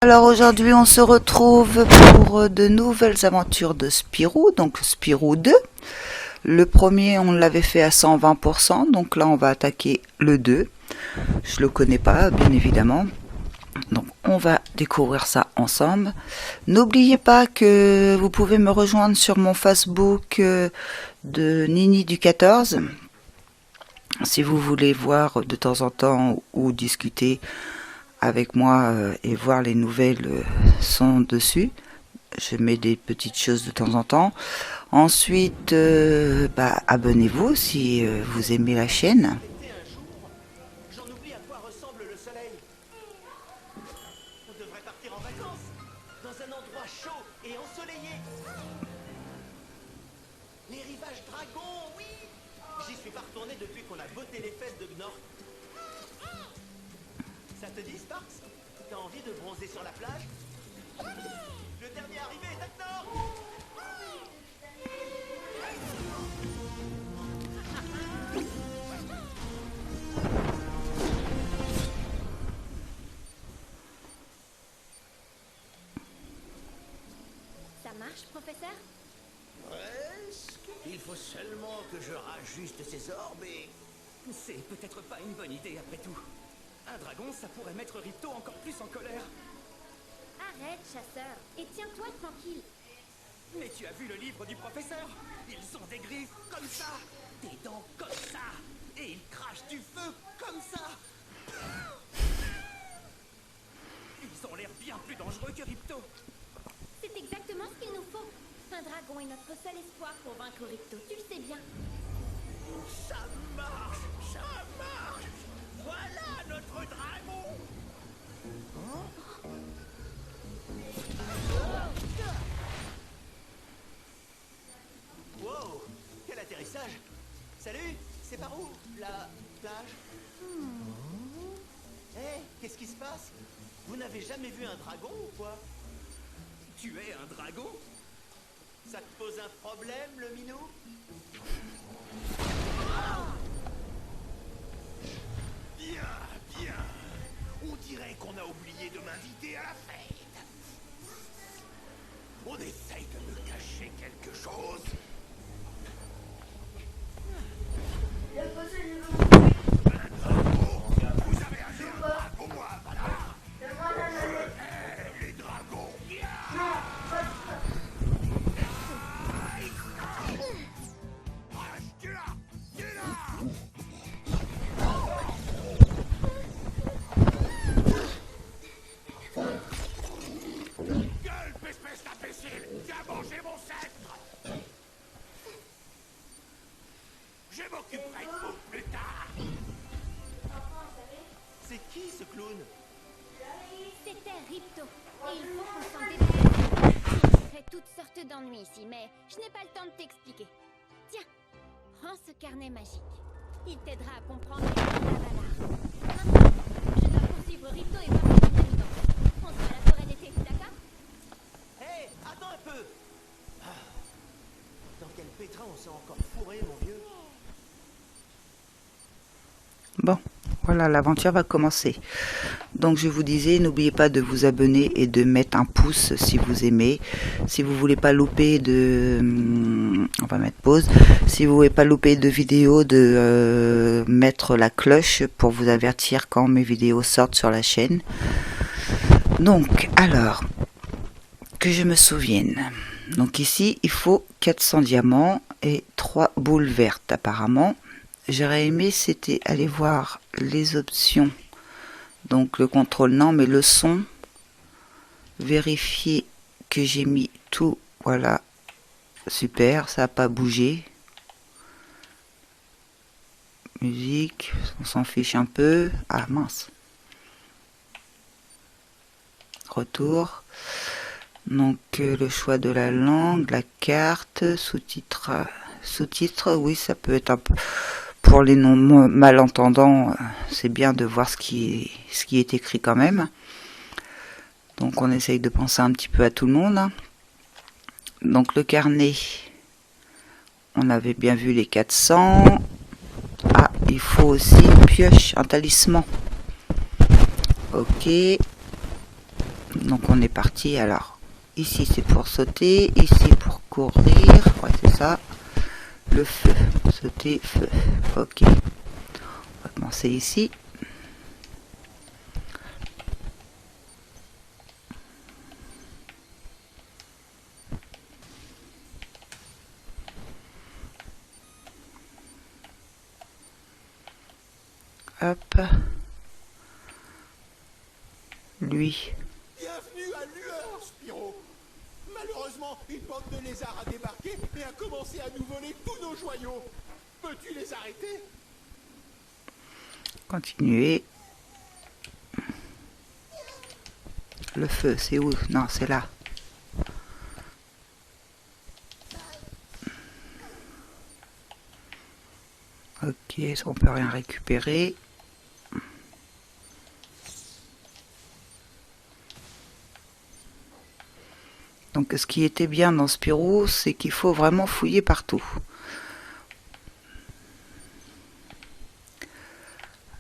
Alors aujourd'hui on se retrouve pour de nouvelles aventures de Spirou, donc Spirou 2. Le premier on l'avait fait à 120%, donc là on va attaquer le 2. Je le connais pas bien évidemment, donc on va découvrir ça ensemble. N'oubliez pas que vous pouvez me rejoindre sur mon Facebook de Nini du 14. Si vous voulez voir de temps en temps ou discuter avec moi et voir les nouvelles sont dessus. Je mets des petites choses de temps en temps. Ensuite, abonnez-vous si vous aimez la chaîne. J'en oublie à quoi ressemble le soleil. On devrait partir en vacances, dans un endroit chaud et ensoleillé. Les rivages dragons, oui. J'y suis pas retourné depuis qu'on a botté les fesses de Gnorc. Ça te dit, Sparks? T'as envie de bronzer sur la plage? Le dernier arrivé est à Gnorc. Ça marche, professeur? Presque. Il faut seulement que je rajuste ces orbes et... C'est peut-être pas une bonne idée après tout. Un dragon, ça pourrait mettre Ripto encore plus en colère. Arrête, chasseur, et tiens-toi tranquille. Mais tu as vu le livre du professeur? Ils ont des griffes comme ça, des dents comme ça, et ils crachent du feu comme ça. Ils ont l'air bien plus dangereux que Ripto. C'est exactement ce qu'il nous faut. Un dragon est notre seul espoir pour vaincre Ripto, tu le sais bien. Ça marche, ça marche. Voilà notre dragon. Wow, quel atterrissage. Salut, c'est par où, la plage? Hé, qu'est-ce qui se passe? Vous n'avez jamais vu un dragon ou quoi? Tu es un dragon? Ça te pose un problème, le minou? Bien, bien. On dirait qu'on a oublié de m'inviter à la fête. On essaye de me cacher quelque chose. Vous avez agi un dragon, voilà. Les dragons. Tu là, tu là. Gueule, espèce d'imbécile! Viens manger mon sceptre! Je m'occuperai de vous plus tard! C'est qui ce clown? C'était Ripto, et il faut qu'on s'en débarrasse. Il crée toutes sortes d'ennuis ici, mais je n'ai pas le temps de t'expliquer. Tiens, prends ce carnet magique. Il t'aidera à comprendre les plans d'Avalar. Maintenant, je dois poursuivre Ripto et voir ses habitants. On se voit à la forêt d'été, d'accord? Hé, attends un peu! Dans quel pétrin on s'est encore fourré, mon vieux? Bon, voilà, l'aventure va commencer. Donc je vous disais, n'oubliez pas de vous abonner et de mettre un pouce si vous aimez. Si vous voulez pas louper de... on va mettre pause. Si vous voulez pas louper de vidéos, de mettre la cloche pour vous avertir quand mes vidéos sortent sur la chaîne. Donc, alors, que je me souvienne. Donc ici, il faut 400 diamants et 3 boules vertes apparemment. J'aurais aimé, c'était aller voir les options. Donc le contrôle, non, mais le son. Vérifier que j'ai mis tout. Voilà. Super, ça n'a pas bougé. Musique, on s'en fiche un peu. Ah mince. Retour. Donc le choix de la langue, la carte, sous-titres. Sous-titres, oui, ça peut être un peu... Pour les non-malentendants, c'est bien de voir ce qui est écrit quand même. Donc on essaye de penser un petit peu à tout le monde. Donc le carnet, on avait bien vu les 400. Ah, il faut aussi une pioche, un talisman. Ok. Donc on est parti. Alors ici c'est pour sauter, ici pour courir. Ouais, c'est ça. Le feu, sauter, feu. Ok. On va commencer ici. Hop. Lui. Bienvenue à Lueur, Spyro. Malheureusement, une bande de lézards a débarqué et a commencé à nous voler tous nos joyaux. Peux-tu les arrêter? Continuer. Le feu, c'est où? Non, c'est là. Ok, on peut rien récupérer. Donc ce qui était bien dans Spyro, c'est qu'il faut vraiment fouiller partout.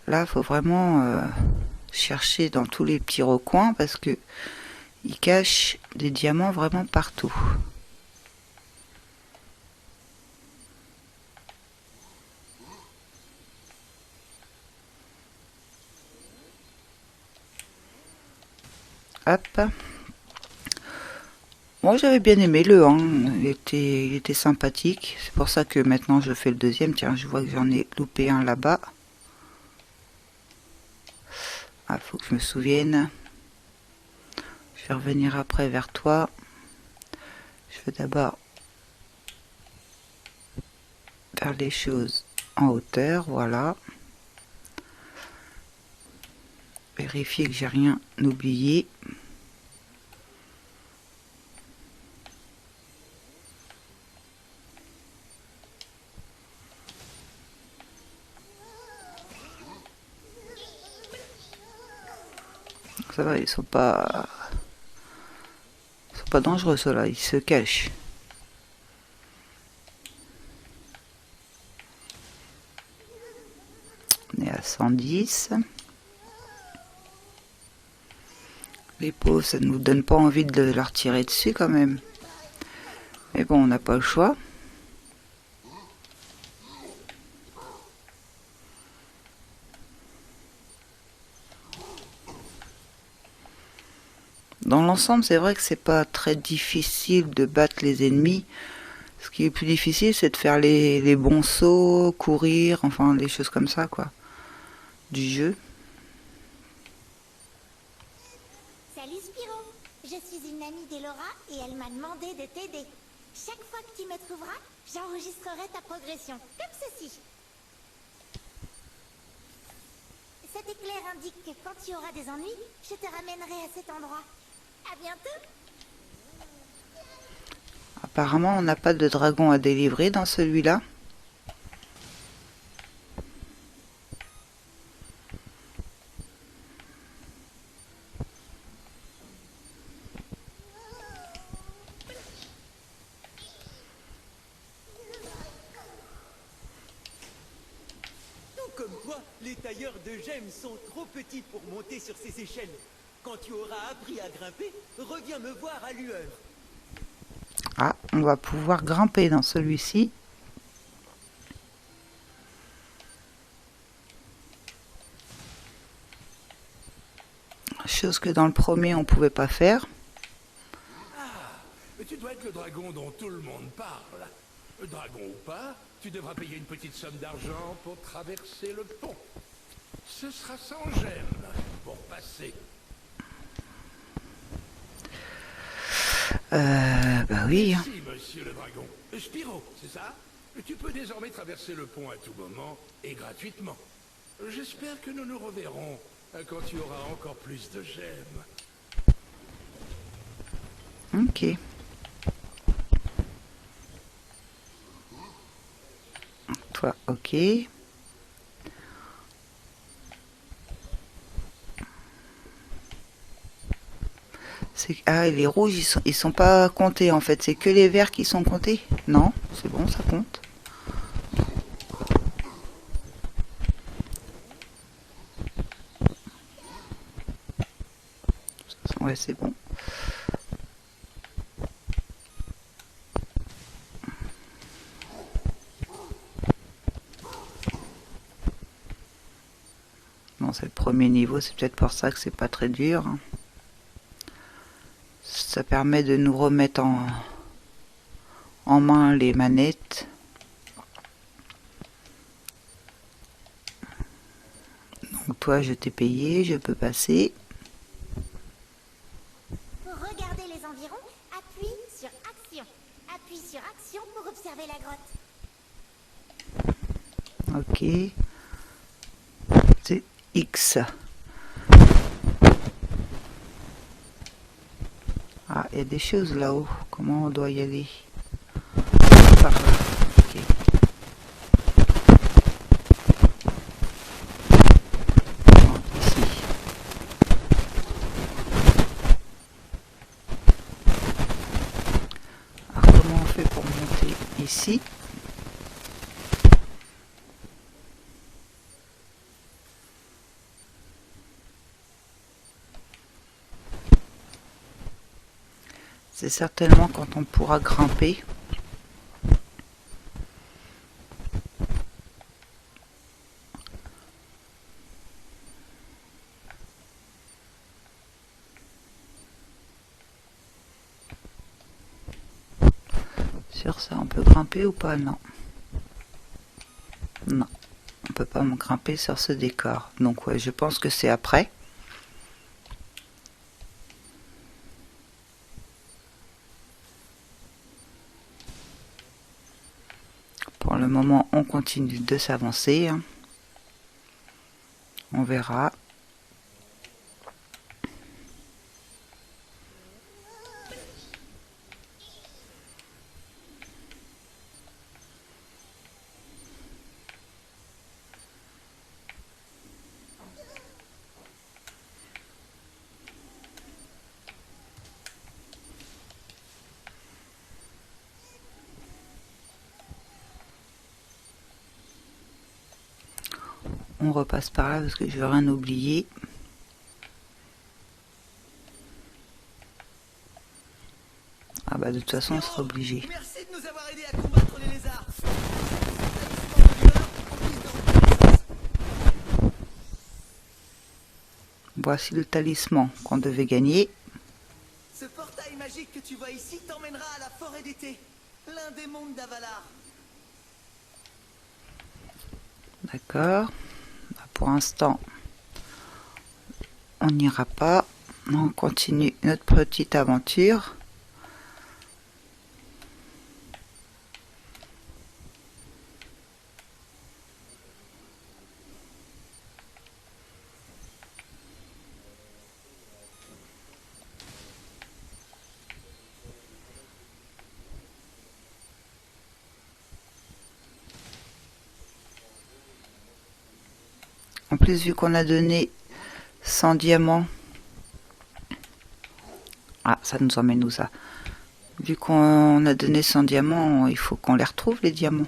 Là, il faut vraiment chercher dans tous les petits recoins parce que il cache des diamants vraiment partout. Hop. Moi j'avais bien aimé le 1, il était sympathique. C'est pour ça que maintenant je fais le deuxième. Tiens, je vois que j'en ai loupé un là-bas. Ah, faut que je me souvienne. Je vais revenir après vers toi. Je vais d'abord faire les choses en hauteur, voilà. Vérifier que j'ai rien oublié. Ça va, ils sont pas dangereux ceux-là, ils se cachent. On est à 110. Les pauvres, ça ne nous donne pas envie de leur tirer dessus quand même. Mais bon, on n'a pas le choix. Dans l'ensemble, c'est vrai que c'est pas très difficile de battre les ennemis. Ce qui est plus difficile, c'est de faire les bons sauts, courir, enfin les choses comme ça, quoi. Du jeu. Salut Spyro, je suis une amie d'Elora et elle m'a demandé de t'aider. Chaque fois que tu me trouveras, j'enregistrerai ta progression, comme ceci. Cet éclair indique que quand tu auras des ennuis, je te ramènerai à cet endroit. À bientôt. Apparemment, on n'a pas de dragon à délivrer dans celui-là. Tout comme toi, les tailleurs de gemmes sont trop petits pour monter sur ces échelles. Quand tu auras appris à grimper, reviens me voir à Lueur. Ah, on va pouvoir grimper dans celui-ci. Chose que dans le premier, on pouvait pas faire. Mais tu dois être le dragon dont tout le monde parle. Dragon ou pas, tu devras payer une petite somme d'argent pour traverser le pont. Ce sera sans gemme pour passer. Bah oui. Si, monsieur le dragon. Spyro, c'est ça? Tu peux désormais traverser le pont à tout moment et gratuitement. J'espère que nous nous reverrons quand tu auras encore plus de gemmes. Ok. Toi, ok. Ah, les rouges, ils sont pas comptés en fait. C'est que les verts qui sont comptés. Non, c'est bon, ça compte. Ouais, c'est bon. Bon, c'est le premier niveau, c'est peut-être pour ça que c'est pas très dur. Ça permet de nous remettre en main les manettes. Donc toi, je t'ai payé, je peux passer. Pour regarder les environs, appuie sur Action. Appuie sur Action pour observer la grotte. Ok. C'est X. Ah, il y a des choses là-haut. Comment on doit y aller? Par là. Ok. Bon, ici. Alors, comment on fait pour monter ici? C'est certainement quand on pourra grimper. Sur ça, on peut grimper ou pas? Non. Non. On peut pas me grimper sur ce décor. Donc ouais, je pense que c'est après. Pour le moment, on continue de s'avancer. On verra. On repasse par là parce que je veux rien oublier. Ah bah de toute façon on sera obligé. Merci de nous avoir aidés à combattre les lézards. Voici le talisman qu'on devait gagner. Ce portail magique que tu vois ici t'emmènera à la forêt d'été, l'un des mondes d'Avalar. D'accord. Bah, pour l'instant, on n'ira pas. On continue notre petite aventure. En plus, vu qu'on a donné 100 diamants. Ah, ça nous emmène où ça? Vu qu'on a donné 100 diamants, il faut qu'on les retrouve, les diamants.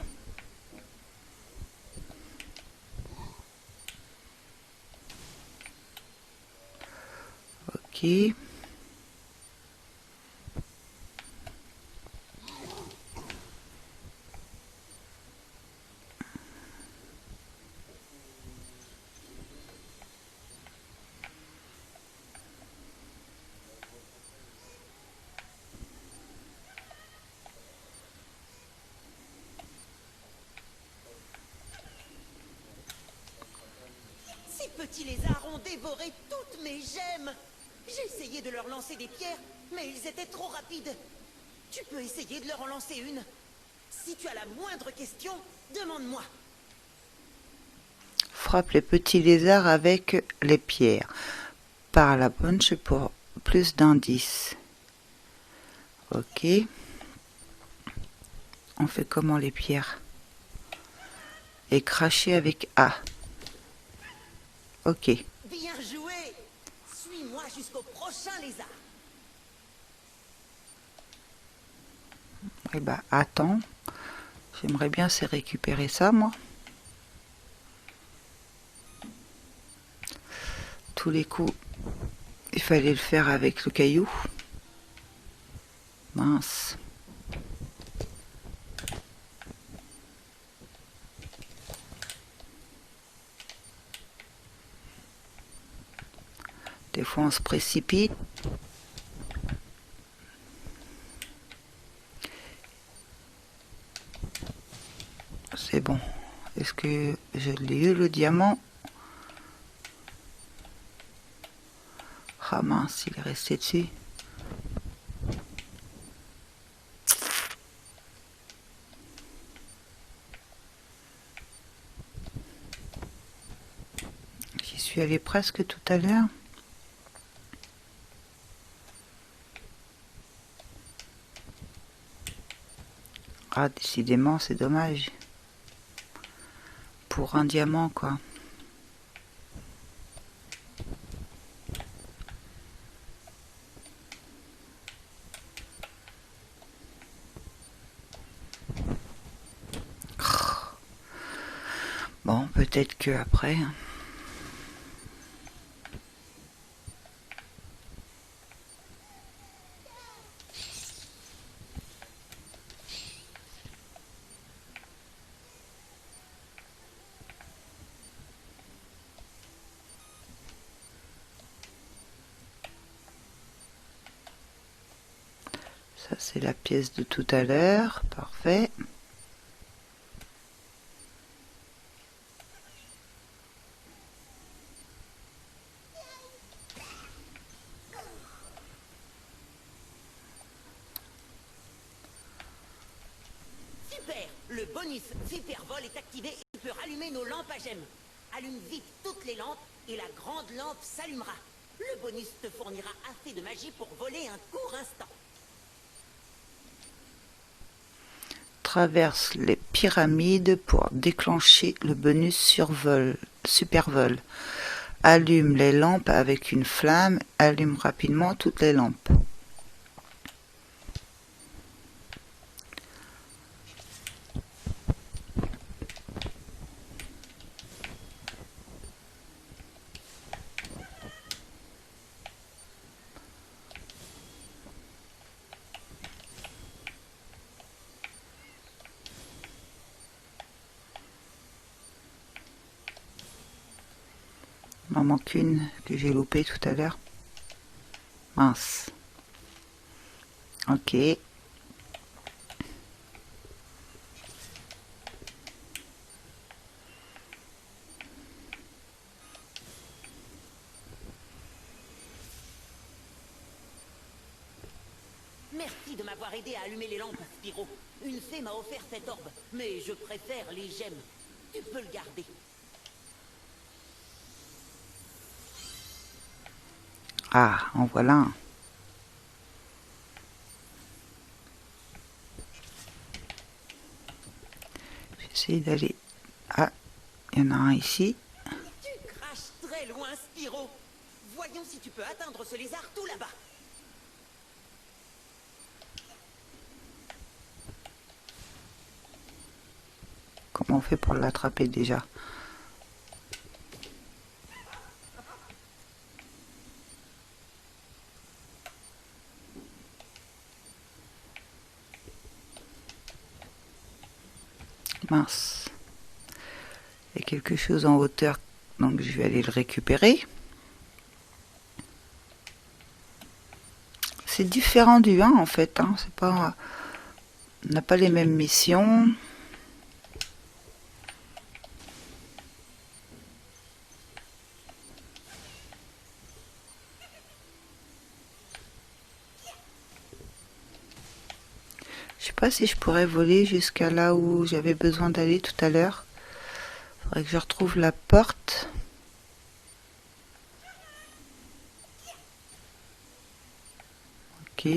Ok. Ces petits lézards ont dévoré toutes mes gemmes. J'ai essayé de leur lancer des pierres, mais ils étaient trop rapides. Tu peux essayer de leur en lancer une. Si tu as la moindre question, demande-moi. Frappe les petits lézards avec les pierres. Par la punch pour plus d'indices. Ok. On fait comment les pierres? Et cracher avec A. Ok. Bien joué. Suis-moi jusqu'au prochain lézard. Eh ben, attends. J'aimerais bien c'est récupérer ça, moi. Tous les coups, Il fallait le faire avec le caillou. Mince. Des fois on se précipite. C'est bon. Est-ce que je l'ai eu le diamant? Ah mince, il est resté dessus. J'y suis allé presque tout à l'heure. Ah, décidément, c'est dommage. Pour un diamant, quoi. Bon, peut-être que après. Ça, c'est la pièce de tout à l'heure. Parfait. Super! Le bonus Supervol est activé et tu peux rallumer nos lampes à gemmes. Allume vite toutes les lampes et la grande lampe s'allumera. Le bonus te fournira assez de magie pour voler un court instant. Traverse les pyramides pour déclencher le bonus supervol. Allume les lampes avec une flamme. Allume rapidement toutes les lampes. Il m'en manque une que j'ai loupée tout à l'heure. Mince. Ok. Merci de m'avoir aidé à allumer les lampes, Spyro. Une fée m'a offert cet orbe, mais je préfère les gemmes. Tu peux le garder. Ah, en voilà un. J'essaie d'aller... Ah, il y en a un ici. Tu craches très loin, Spyro. Voyons si tu peux atteindre ce lézard tout là-bas. Comment on fait pour l'attraper déjà? Mince. Il y a quelque chose en hauteur, donc je vais aller le récupérer. C'est différent du 1 en fait, hein. C'est pas... On n'a pas les mêmes missions. Je sais pas si je pourrais voler jusqu'à là où j'avais besoin d'aller tout à l'heure. Faudrait que je retrouve la porte. Ok.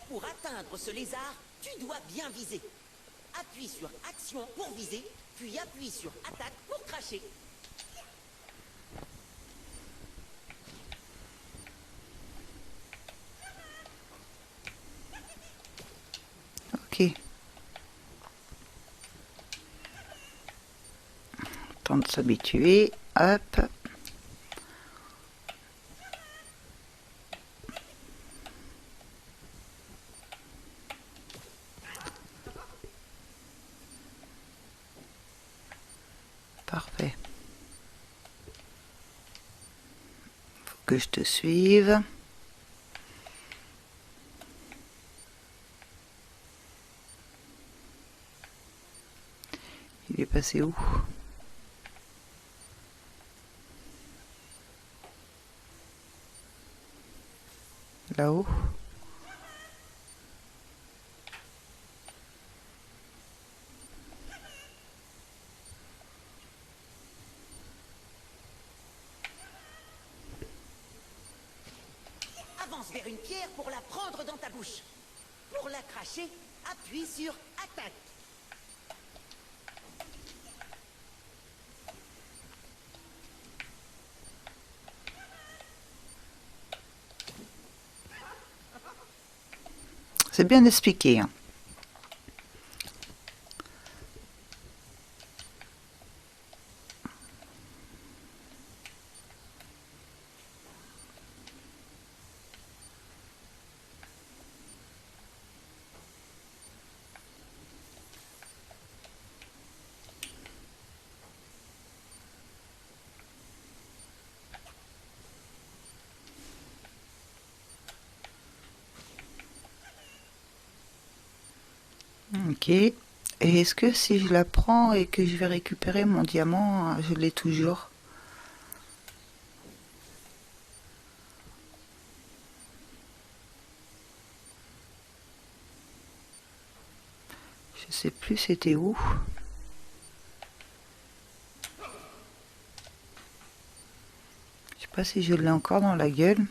Pour atteindre ce lézard, tu dois bien viser. Appuie sur Action pour viser, puis appuie sur Attaque pour cracher. Ok. Temps de s'habituer. Hop. Parfait. Faut que je te suive. Il est passé où? Là-haut? Avance vers une pierre pour la prendre dans ta bouche. Pour la cracher, appuie sur attaque. C'est bien expliqué, hein. Ok. Et est-ce que si je la prends et que je vais récupérer mon diamant, je l'ai toujours? Je sais plus c'était où. Je sais pas si je l'ai encore dans la gueule.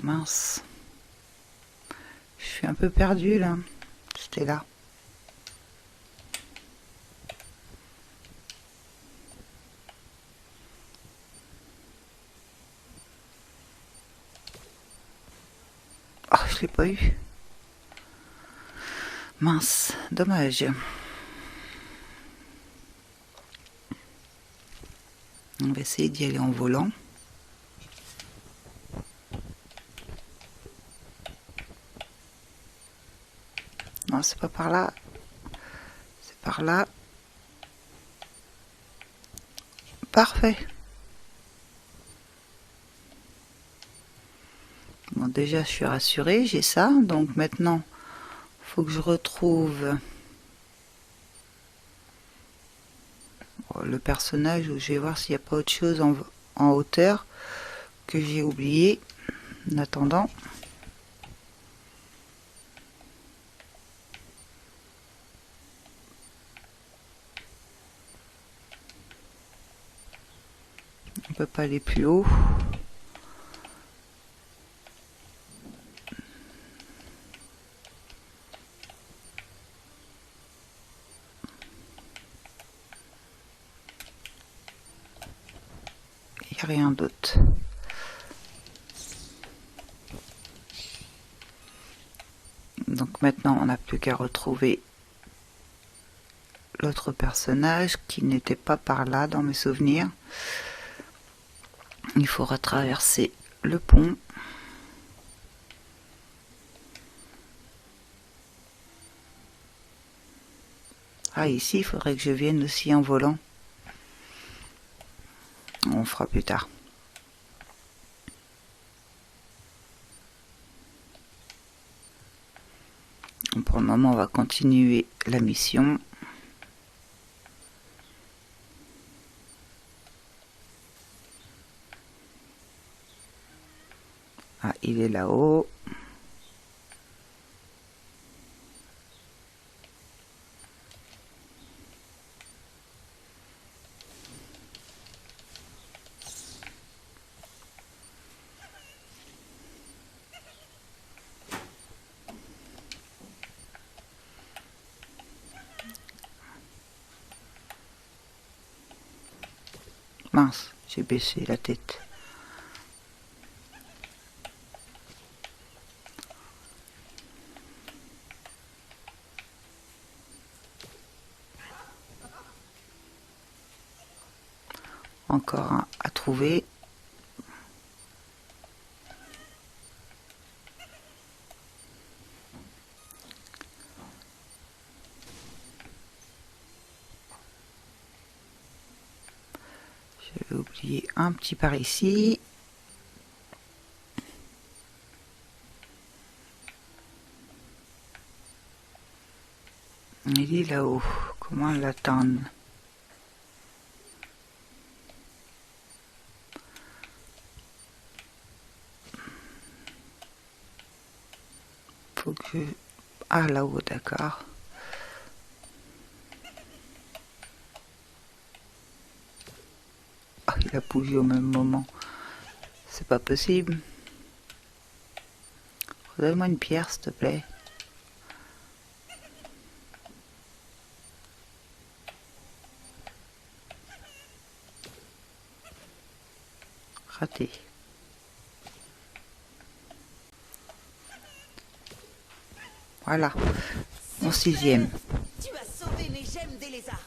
Mince. Je suis un peu perdue là. C'était là. Oh, je l'ai pas eu. Mince, dommage. On va essayer d'y aller en volant. Non, c'est pas par là. C'est par là. Parfait. Bon, déjà, je suis rassurée, j'ai ça. Donc maintenant, faut que je retrouve le personnage où je vais voir s'il n'y a pas autre chose en hauteur que j'ai oublié. En attendant. On peut pas aller plus haut. Il n'y a rien d'autre. Donc maintenant, on n'a plus qu'à retrouver l'autre personnage qui n'était pas par là dans mes souvenirs. Il faudra traverser le pont. Ah, ici, il faudrait que je vienne aussi en volant. On fera plus tard. Pour le moment, on va continuer la mission. Ah, il est là-haut. Mince, j'ai baissé la tête. Encore un à trouver. J'avais oublié un petit par ici. Il est là-haut. Comment l'attendre? Faut que je... Ah, là-haut, d'accord. Ah, il a bougé au même moment. C'est pas possible. Redonne-moi une pierre, s'il te plaît. Raté. Voilà, mon 6e. Tu as sauvé mes gemmes des lézards.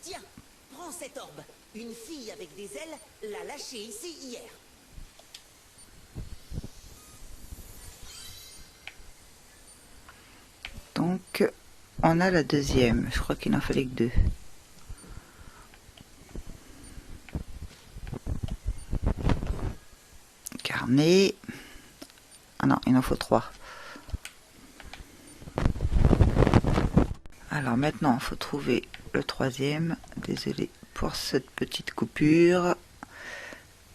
Tiens, prends cette orbe. Une fille avec des ailes l'a lâchée ici hier. Donc, on a la 2e. Je crois qu'il n'en fallait que 2. Carnet. Ah non, il en faut 3. Alors maintenant, il faut trouver le 3e. Désolé pour cette petite coupure.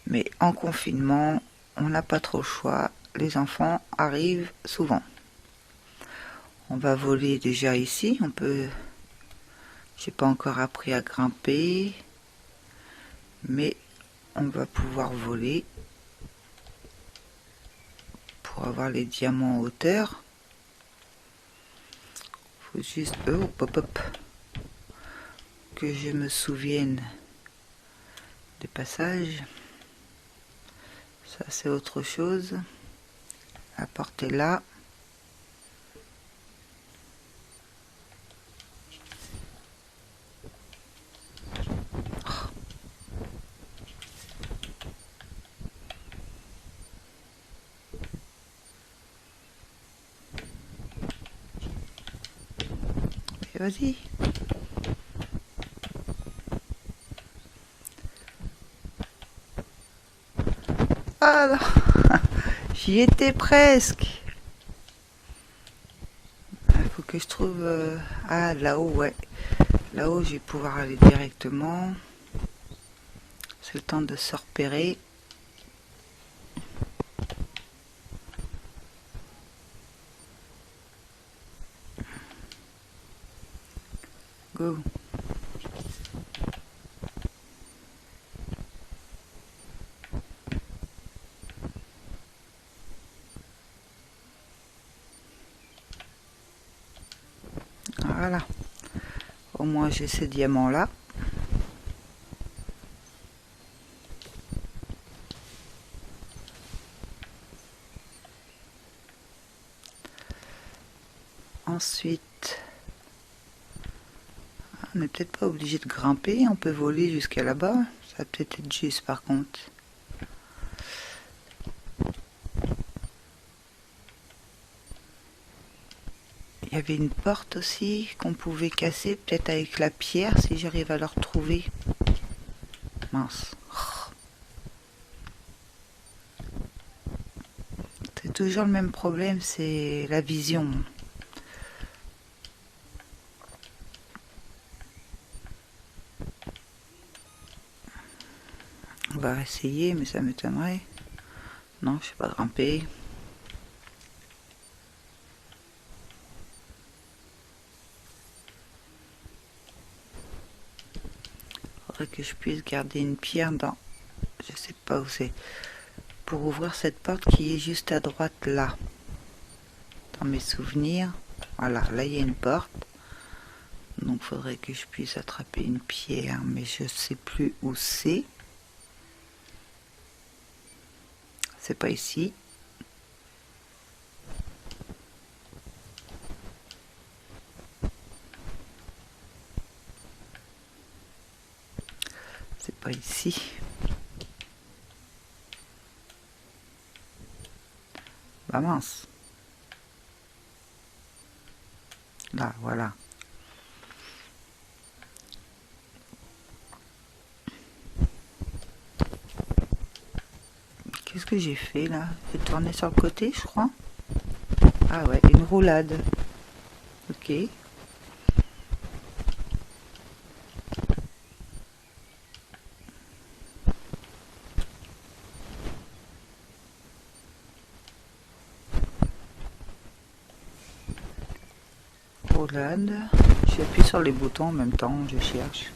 Mais en confinement, on n'a pas trop le choix. Les enfants arrivent souvent. On va voler déjà ici. On peut... J'ai pas encore appris à grimper. Mais on va pouvoir voler. Pour avoir les diamants en hauteur. Faut juste... Oh, hop, hop. Que je me souvienne des passages. Ça, c'est autre chose. La porte est là. Et vas-y. Ah non. J'y étais presque. Il faut que je trouve... Ah, là-haut, ouais. Là-haut, je vais pouvoir aller directement. C'est le temps de se repérer. Go. Voilà. Au moins j'ai ces diamants là. Ensuite, on n'est peut-être pas obligé de grimper, on peut voler jusqu'à là-bas. Ça va peut-être être juste par contre. Il y avait une porte aussi qu'on pouvait casser, peut-être avec la pierre si j'arrive à la retrouver. Mince. C'est toujours le même problème, c'est la vision. On va essayer, mais ça m'étonnerait. Non, je sais pas grimper. Faudrait que je puisse garder une pierre dans... Je sais pas où c'est. Pour ouvrir cette porte qui est juste à droite là. Dans mes souvenirs. Voilà, là il y a une porte. Donc faudrait que je puisse attraper une pierre, mais je sais plus où c'est. C'est pas ici. C'est pas ici. Bah mince. Là, voilà. Qu'est-ce que j'ai fait là? J'ai tourné sur le côté, je crois. Ah ouais, une roulade. Ok. Roulade. J'appuie sur les boutons en même temps, je cherche.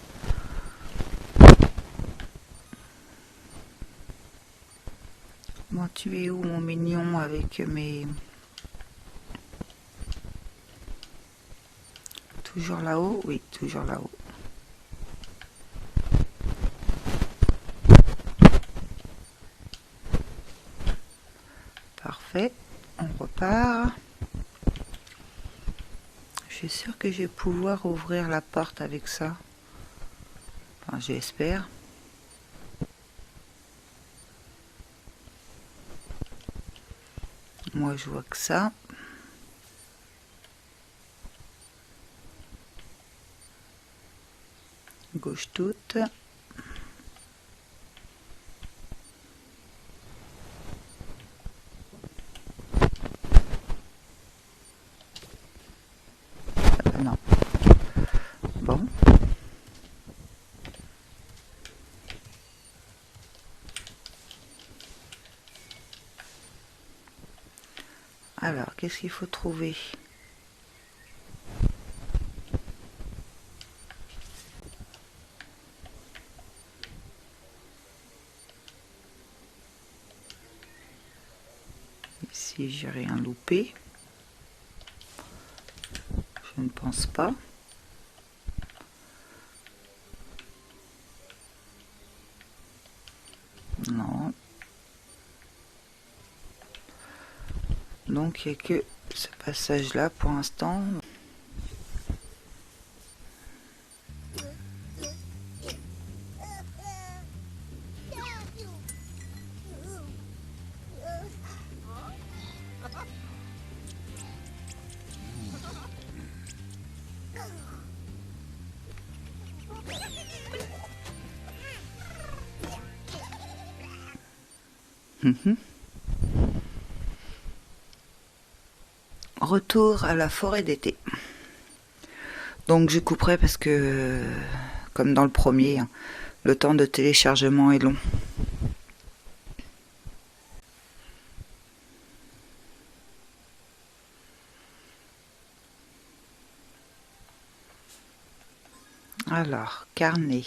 Bon, tu es où mon mignon avec mes... Toujours là-haut? Oui, toujours là-haut. Parfait, on repart. Je suis sûre que je vais pouvoir ouvrir la porte avec ça. Enfin, j'espère. Moi, je vois que ça. Gauche toute. Non. Bon. Alors, qu'est-ce qu'il faut trouver? Ici, j'ai rien loupé. Je ne pense pas. Non. Donc, il n'y a que ce passage-là pour l'instant. Retour à la forêt d'été. Donc je couperai parce que, comme dans le premier, hein, le temps de téléchargement est long. Alors, carnet.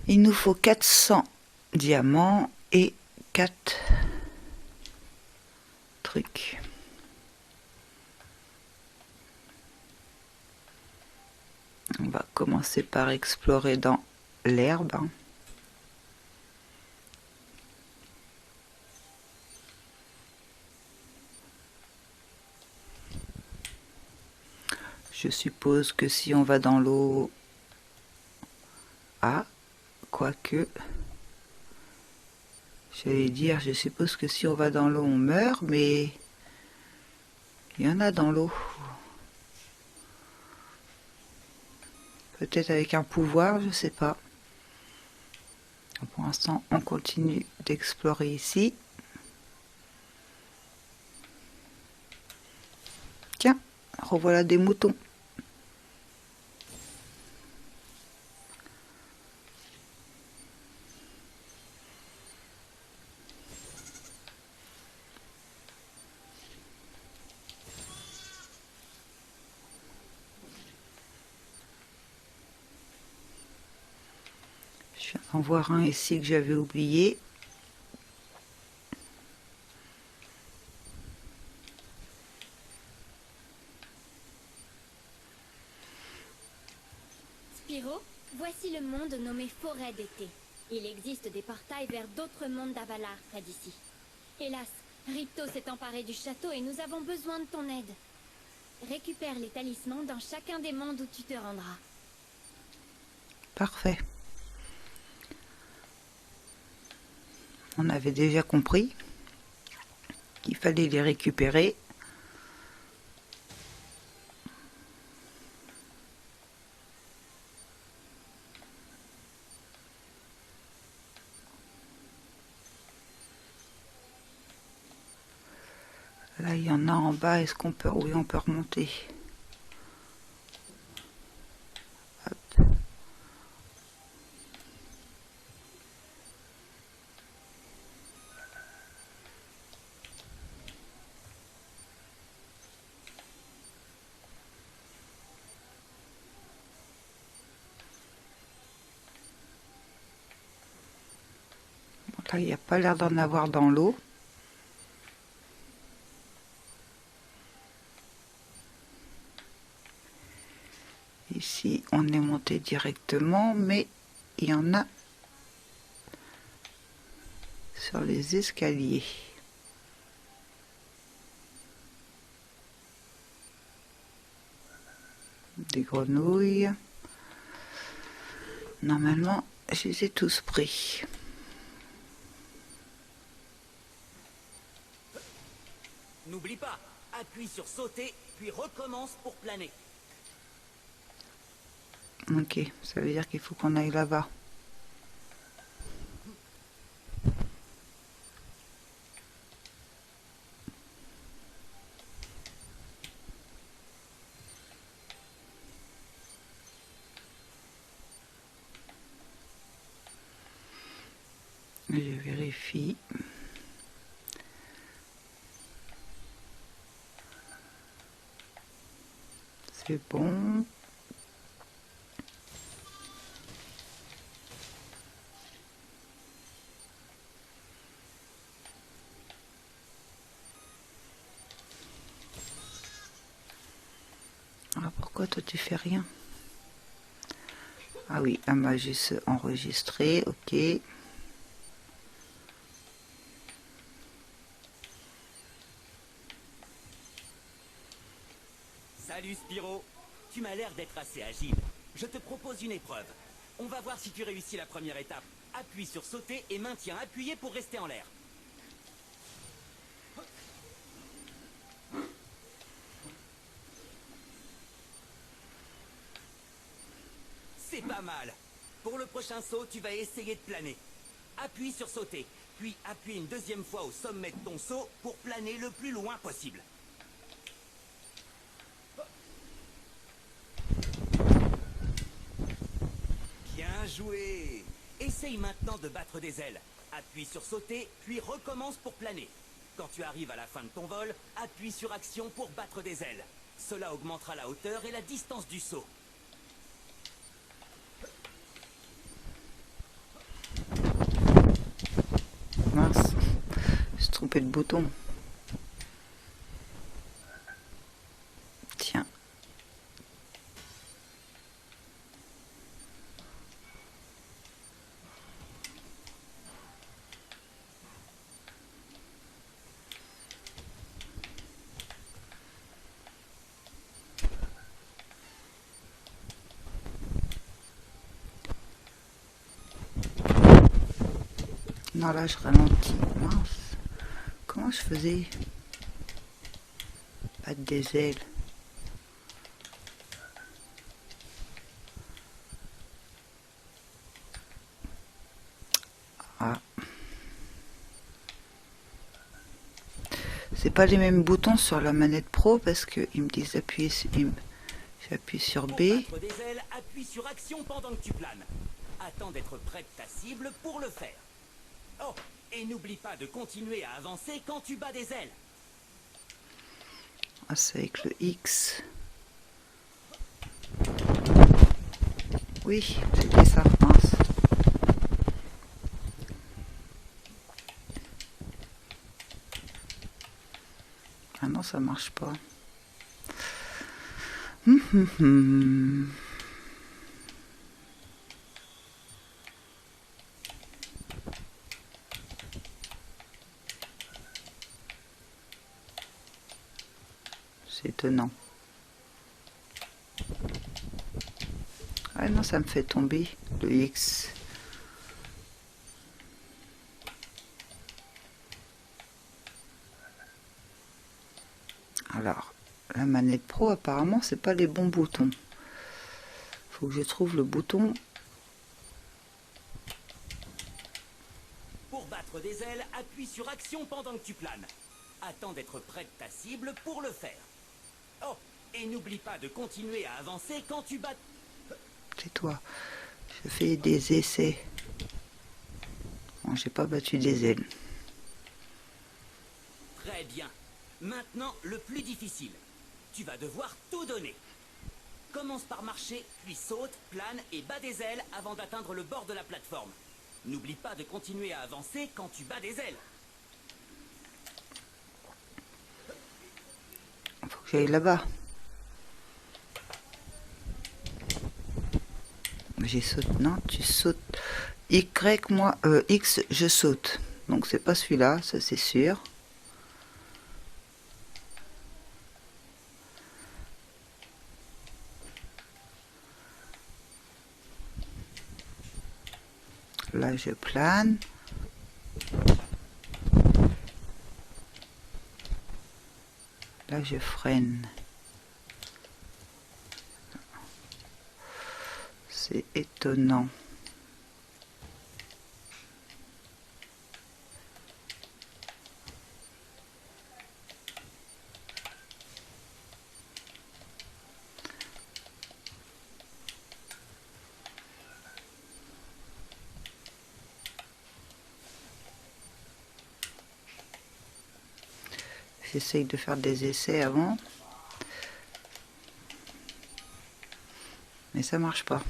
Il nous faut 400 diamants et 4 trucs. On va commencer par explorer dans l'herbe. Je suppose que si on va dans l'eau... Ah, quoique... J'allais dire, je suppose que si on va dans l'eau, on meurt, mais... Il y en a dans l'eau. Peut-être avec un pouvoir, je sais pas. Pour l'instant, on continue d'explorer ici. Tiens, revoilà des moutons. Je viens d'en voir un ici que j'avais oublié. Spyro, voici le monde nommé forêt d'été. Il existe des portails vers d'autres mondes d'Avalar près d'ici. Hélas, Ripto s'est emparé du château et nous avons besoin de ton aide. Récupère les talismans dans chacun des mondes où tu te rendras. Parfait. On avait déjà compris qu'il fallait les récupérer. Là, il y en a en bas. Est-ce qu'on peut... Oui, on peut remonter. Hop. Là, il n'y a pas l'air d'en avoir dans l'eau. Ici, on est monté directement, mais il y en a sur les escaliers. Des grenouilles. Normalement, je les ai tous pris. N'oublie pas, appuie sur sauter, puis recommence pour planer. Ok, ça veut dire qu'il faut qu'on aille là-bas. Je vérifie. C'est bon. Ah, pourquoi toi tu fais rien? Ah oui, elle m'a juste enregistré, ok. Salut Spyro, tu m'as l'air d'être assez agile. Je te propose une épreuve. On va voir si tu réussis la première étape. Appuie sur sauter et maintiens appuyé pour rester en l'air. C'est pas mal. Pour le prochain saut, tu vas essayer de planer. Appuie sur sauter, puis appuie une deuxième fois au sommet de ton saut pour planer le plus loin possible. Bien joué. Essaye maintenant de battre des ailes. Appuie sur sauter, puis recommence pour planer. Quand tu arrives à la fin de ton vol, appuie sur action pour battre des ailes. Cela augmentera la hauteur et la distance du saut. Mince, je suis trompé de bouton. Tiens. Non, là, je ralentis. Mince. Comment je faisais? Pas des ailes. Ah. C'est pas les mêmes boutons sur la manette pro parce que ils me disent d'appuyer sur... J'appuie sur Pour B. battre des ailes, appuie sur action pendant que tu planes. Attends d'être près de ta cible pour le faire. Oh, et n'oublie pas de continuer à avancer quand tu bats des ailes. Ah, c'est avec le X. Oui, c'était ça. Mince. Ah non, ça marche pas. C'est étonnant. Ah non, ça me fait tomber le X. Alors, la manette Pro, apparemment, c'est pas les bons boutons. Faut que je trouve le bouton. Pour battre des ailes, appuie sur action pendant que tu planes. Attends d'être près de ta cible pour le faire. Oh, et n'oublie pas de continuer à avancer quand tu bats... C'est toi. Je fais des essais. Bon, j'ai pas battu des ailes. Très bien. Maintenant, le plus difficile. Tu vas devoir tout donner. Commence par marcher, puis saute, plane et bats des ailes avant d'atteindre le bord de la plateforme. N'oublie pas de continuer à avancer quand tu bats des ailes. Faut que j'aille là-bas. J'ai sauté. Non, tu sautes. Y, moi, X, je saute. Donc c'est pas celui-là, ça c'est sûr. Là, je plane. Là, je freine. C'est étonnant. J'essaye de faire des essais avant. Mais ça marche pas.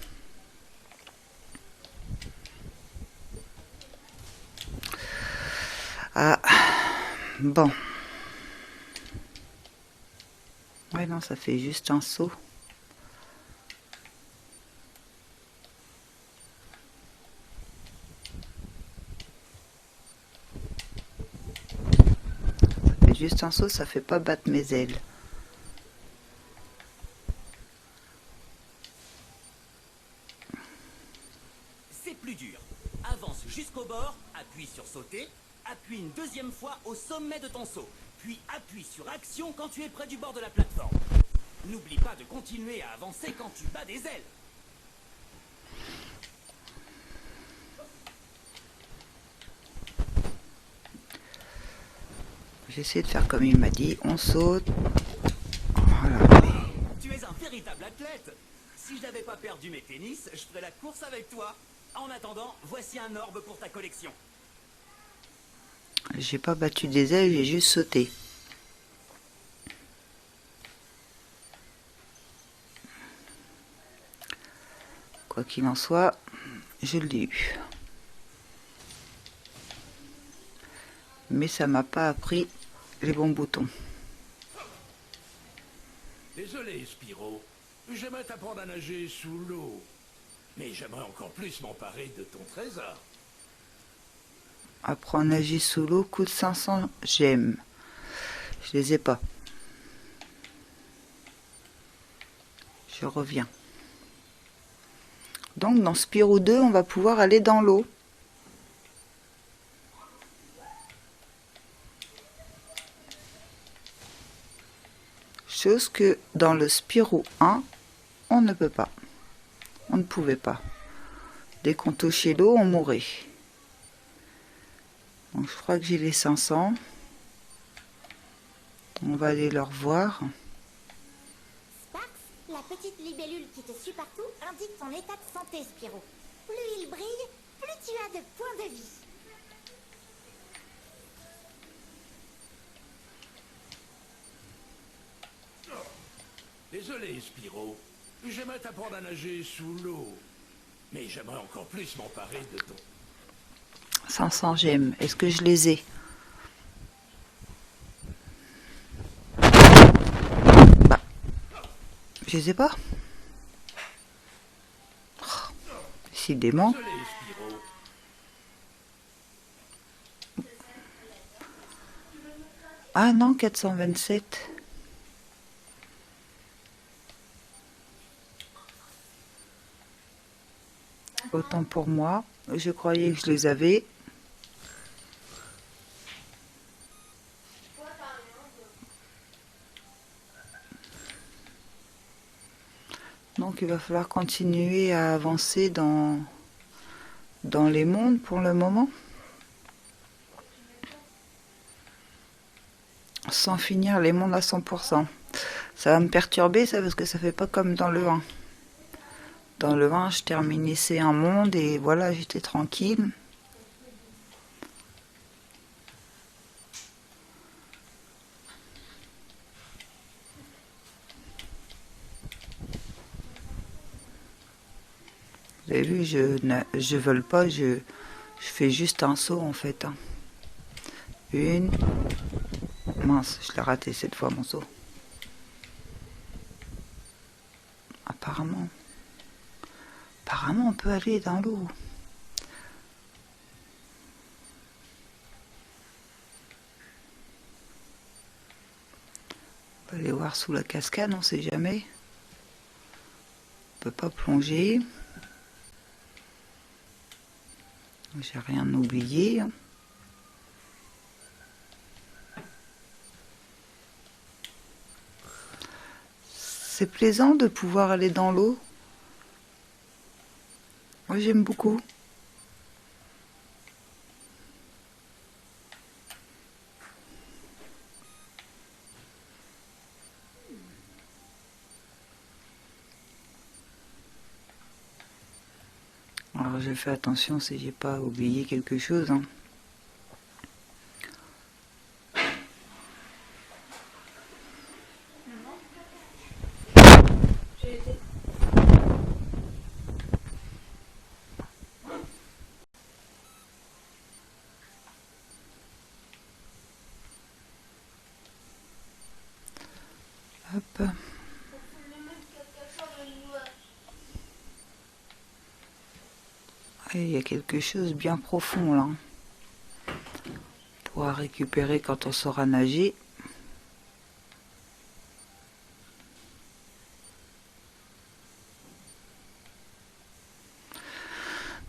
Ah, bon. Ouais, non, ça fait juste un saut. Ça fait juste un saut, ça fait pas battre mes ailes. C'est plus dur. Avance jusqu'au bord, appuie sur sauter, appuie une deuxième fois au sommet de ton saut, puis appuie sur action quand tu es près du bord de la plateforme. N'oublie pas de continuer à avancer quand tu bats des ailes. J'essaie de faire comme il m'a dit, on saute. Voilà. Tu es un véritable athlète. Si je n'avais pas perdu mes tennis, je ferais la course avec toi. En attendant, voici un orbe pour ta collection. J'ai pas battu des ailes, j'ai juste sauté. Quoi qu'il en soit, je l'ai eu. Mais ça m'a pas appris les bons boutons. Désolé, Spyro. J'aimerais t'apprendre à nager sous l'eau. Mais j'aimerais encore plus m'emparer de ton trésor. Apprendre à nager sous l'eau coûte 500 gemmes. Je les ai pas. Je reviens. Donc dans Spyro 2, on va pouvoir aller dans l'eau. Chose que dans le Spyro 1, on ne peut pas. On ne pouvait pas. Dès qu'on touchait l'eau, on mourait. Donc je crois que j'ai les 500. On va aller leur voir. Sparks, la petite libellule qui te suit partout, indique ton état de santé, Spyro. Plus il brille, plus tu as de points de vie. Désolé, Spyro. J'aimerais t'apprendre à nager sous l'eau. Mais j'aimerais encore plus m'emparer de ton... 500 gemmes. Est-ce que je les ai? Bah, je les ai pas. Oh, décidément. Désolé, Spyro. Ah non, 427. Autant pour moi. Je croyais que je les avais. Donc il va falloir continuer à avancer dans les mondes pour le moment. Sans finir les mondes à 100%. Ça va me perturber ça parce que ça fait pas comme dans le 1. Dans le 1, je terminais un monde et voilà, j'étais tranquille. Vous avez vu, je vole pas, je fais juste un saut en fait. Hein. Une. Mince, je l'ai raté cette fois mon saut. Apparemment. Apparemment, on peut aller dans l'eau. On peut aller voir sous la cascade, on sait jamais. On peut pas plonger. J'ai rien oublié. C'est plaisant de pouvoir aller dans l'eau. Moi, j'aime beaucoup. Alors, je fais attention si j'ai pas oublié quelque chose. Hein. Hop. Et il y a quelque chose bien profond là. On pourra récupérer quand on saura nager.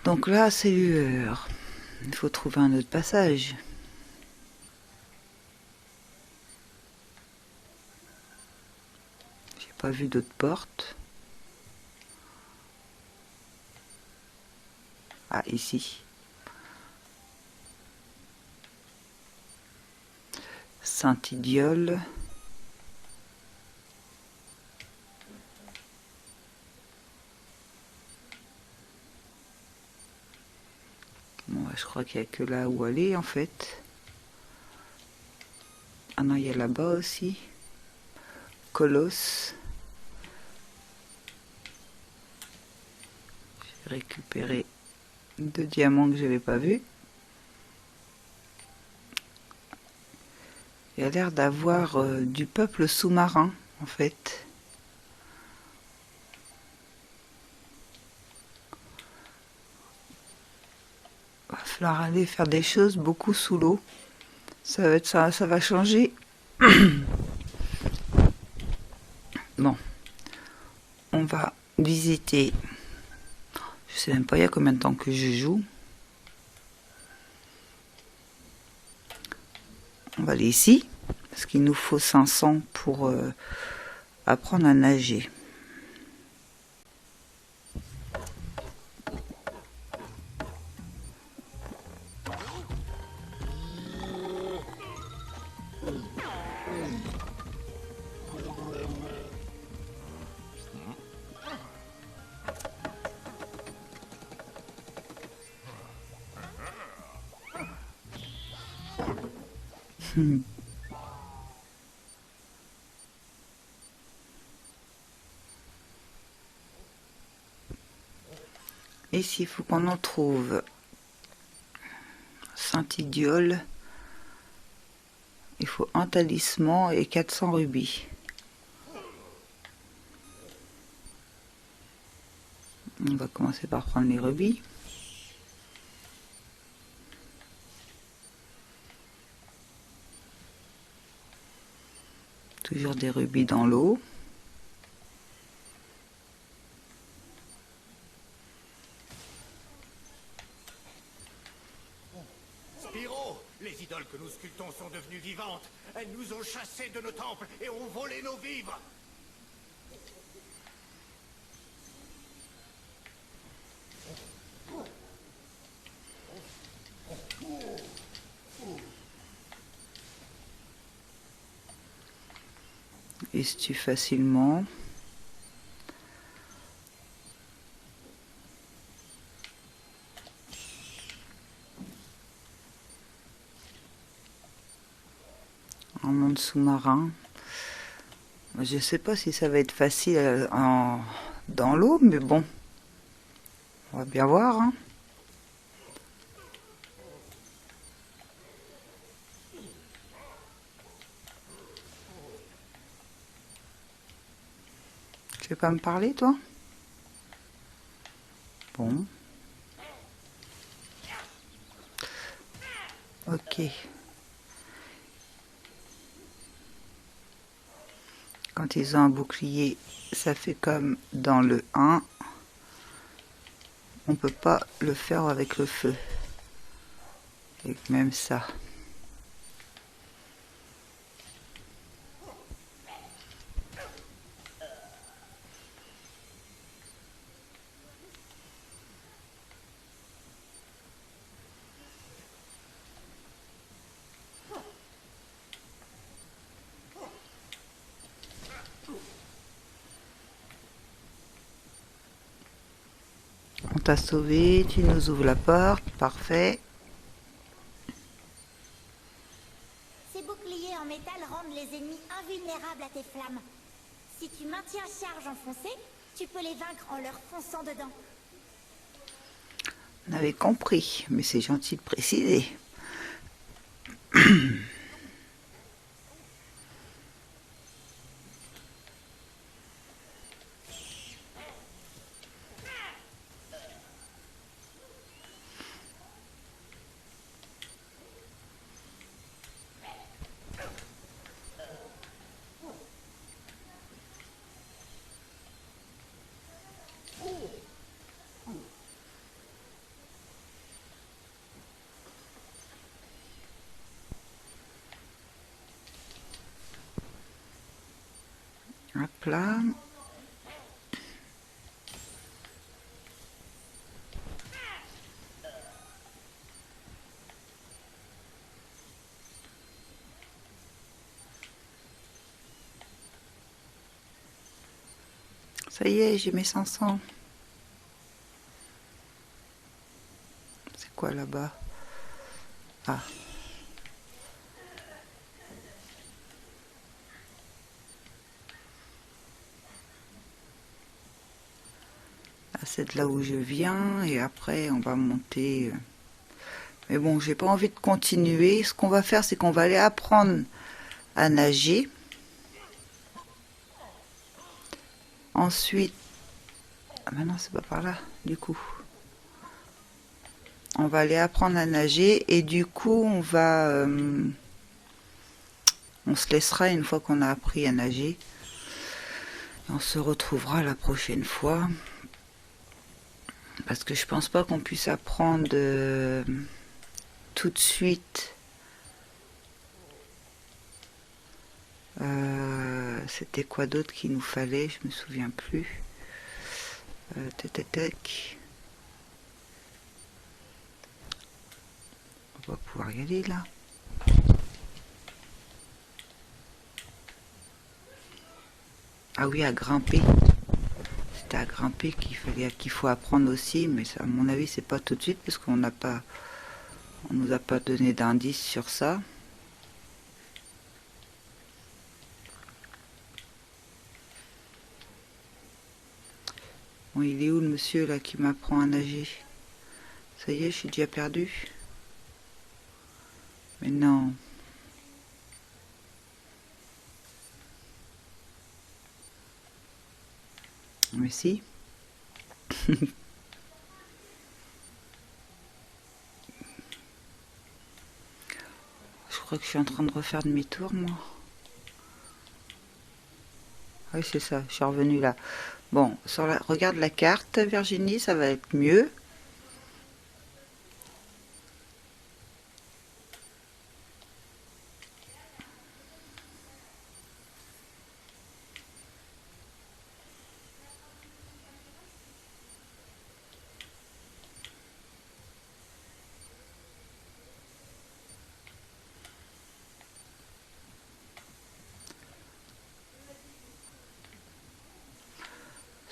Donc là, c'est l'heure. Il faut trouver un autre passage. J'ai pas vu d'autres portes. Ah, ici. Saint-Idiole. Bon, je crois qu'il n'y a que là où aller en fait. Ah non, il y a là-bas aussi. Colosse. J'ai récupéré 2 diamants que je n'avais pas vus. Il y a l'air d'avoir du peuple sous-marin en fait. Il va falloir aller faire des choses beaucoup sous l'eau. Ça va être ça, ça va changer. Bon, on va visiter. Je sais même pas il y a combien de temps que je joue. On va aller ici, parce qu'il nous faut 500 pour apprendre à nager. Et s'il faut qu'on en trouve Saint-Idiole, il faut un talisman et 400 rubis. On va commencer par prendre les rubis. Toujours des rubis dans l'eau. Les idoles que nous sculptons sont devenues vivantes. Elles nous ont chassés de nos temples et ont volé nos vivres. Il se tue facilement. En monde sous-marin. Je sais pas si ça va être facile dans l'eau, mais bon. On va bien voir, hein. Tu veux pas me parler, toi? Bon. Ok. Quand ils ont un bouclier, ça fait comme dans le 1. On peut pas le faire avec le feu. Et même ça. On t'a sauvé, tu nous ouvres la porte, parfait. Ces boucliers en métal rendent les ennemis invulnérables à tes flammes. Si tu maintiens charge enfoncée, tu peux les vaincre en leur fonçant dedans. On avait compris, mais c'est gentil de préciser. Hop là. Ça y est, j'ai mes 500. C'est quoi là-bas? Ah. C'est de là où je viens et après on va monter. Mais bon, j'ai pas envie de continuer. Ce qu'on va faire, c'est qu'on va aller apprendre à nager. Ensuite, ah ben non, c'est pas par là. Du coup, on va aller apprendre à nager et du coup, on se laissera une fois qu'on a appris à nager. On se retrouvera la prochaine fois. Parce que je pense pas qu'on puisse apprendre tout de suite. C'était quoi d'autre qu'il nous fallait? Je me souviens plus. Tac. On va pouvoir y aller là. Ah oui, à grimper. C'était à grimper qu'il faut apprendre aussi, mais ça, à mon avis, c'est pas tout de suite parce qu'on nous a pas donné d'indice sur ça. Bon, il est où le monsieur là qui m'apprend à nager? Ça y est, je suis déjà perdu. Mais non. Mais si. Je crois que je suis en train de refaire demi-tour, moi. Oui, c'est ça, je suis revenue là. Bon, regarde la carte, Virginie, ça va être mieux.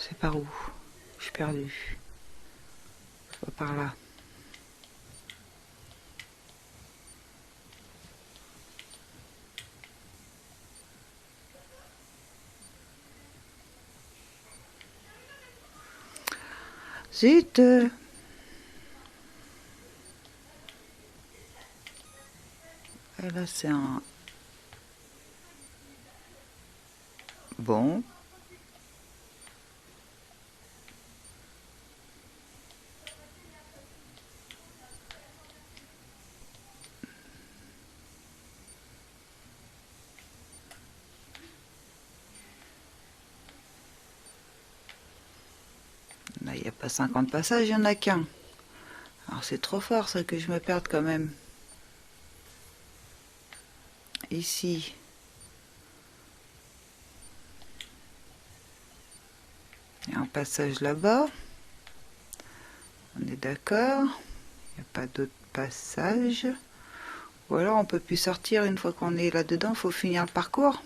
C'est par où? Je suis perdue. C'est pas par là. Zut! Et là, c'est un... Bon. Là, il n'y a pas 50 passages, il n'y en a qu'un. Alors, c'est trop fort, ça, que je me perde quand même. Ici. Il y a un passage là-bas. On est d'accord. Il n'y a pas d'autre passage. Ou alors, on peut plus sortir une fois qu'on est là-dedans. Il faut finir le parcours.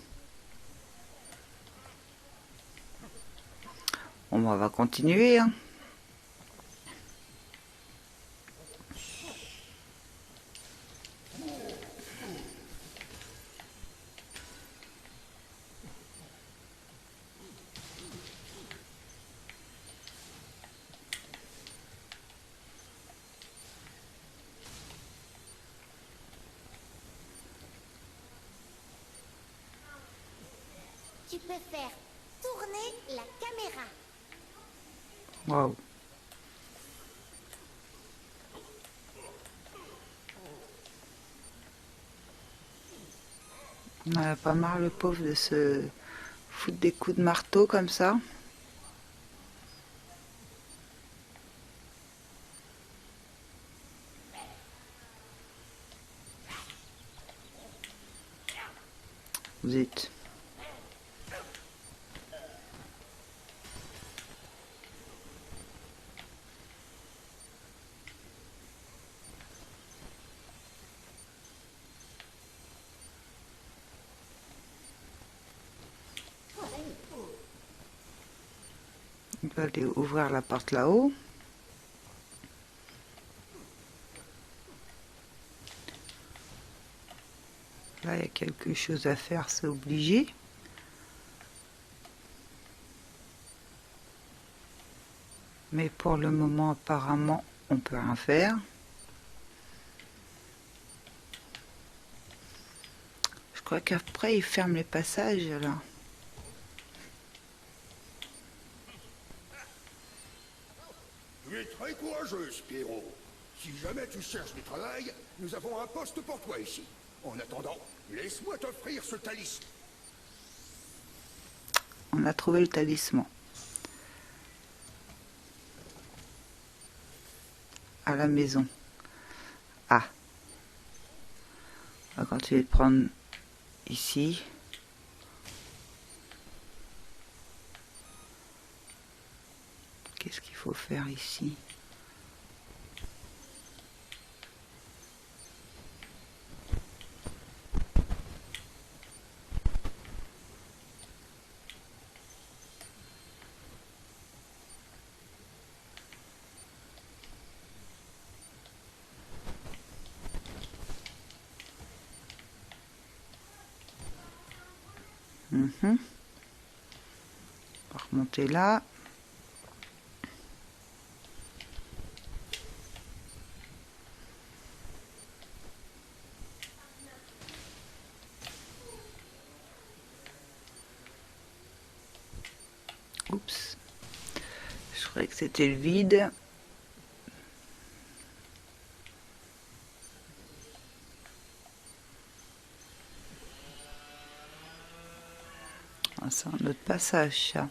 Bon, on va continuer, hein. Tu peux faire tourner la caméra. Waouh. On a pas marre, le pauvre, de se foutre des coups de marteau comme ça. Zut. On peut aller ouvrir la porte là-haut. Là, il y a quelque chose à faire, c'est obligé. Mais pour le moment, apparemment, on peut rien faire. Je crois qu'après, ils ferment les passages, là. Tu es très courageux, Spyro. Si jamais tu cherches du travail, nous avons un poste pour toi ici. En attendant, laisse-moi t'offrir ce talisman. On a trouvé le talisman. À la maison. Ah. On va continuer de prendre ici. Qu'est-ce qu'il faut faire ici? On va remonter là. Oups. Je croyais que c'était le vide. Ah, c'est un autre passage, ça.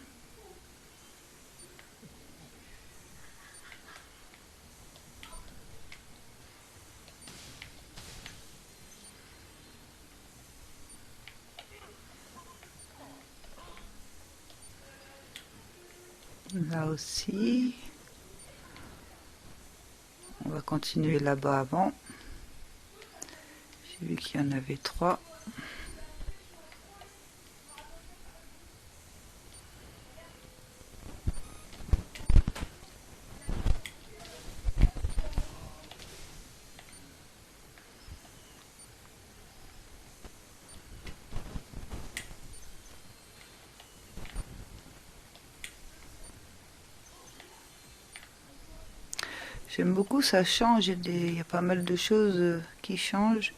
Là aussi. On va continuer là-bas avant. J'ai vu qu'il y en avait 3. J'aime beaucoup, ça change, il y a pas mal de choses qui changent.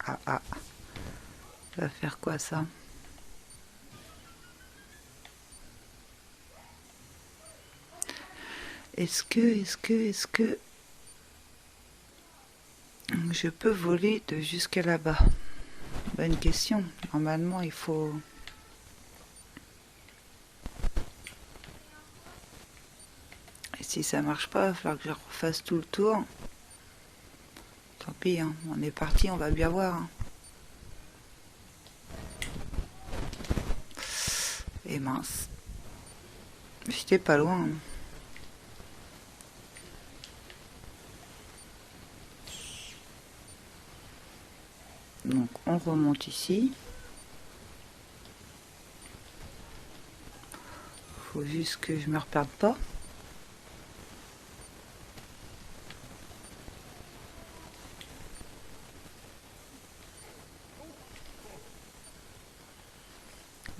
Ah ah, ça va faire quoi ça? Est-ce que je peux voler de jusqu'à là-bas? Bonne question. Normalement, il faut... Et si ça marche pas, il va falloir que je refasse tout le tour. Tant pis, hein. On est parti, on va bien voir. Hein. Et mince. J'étais pas loin. Hein. Donc on remonte ici. Faut juste que je me reperde pas.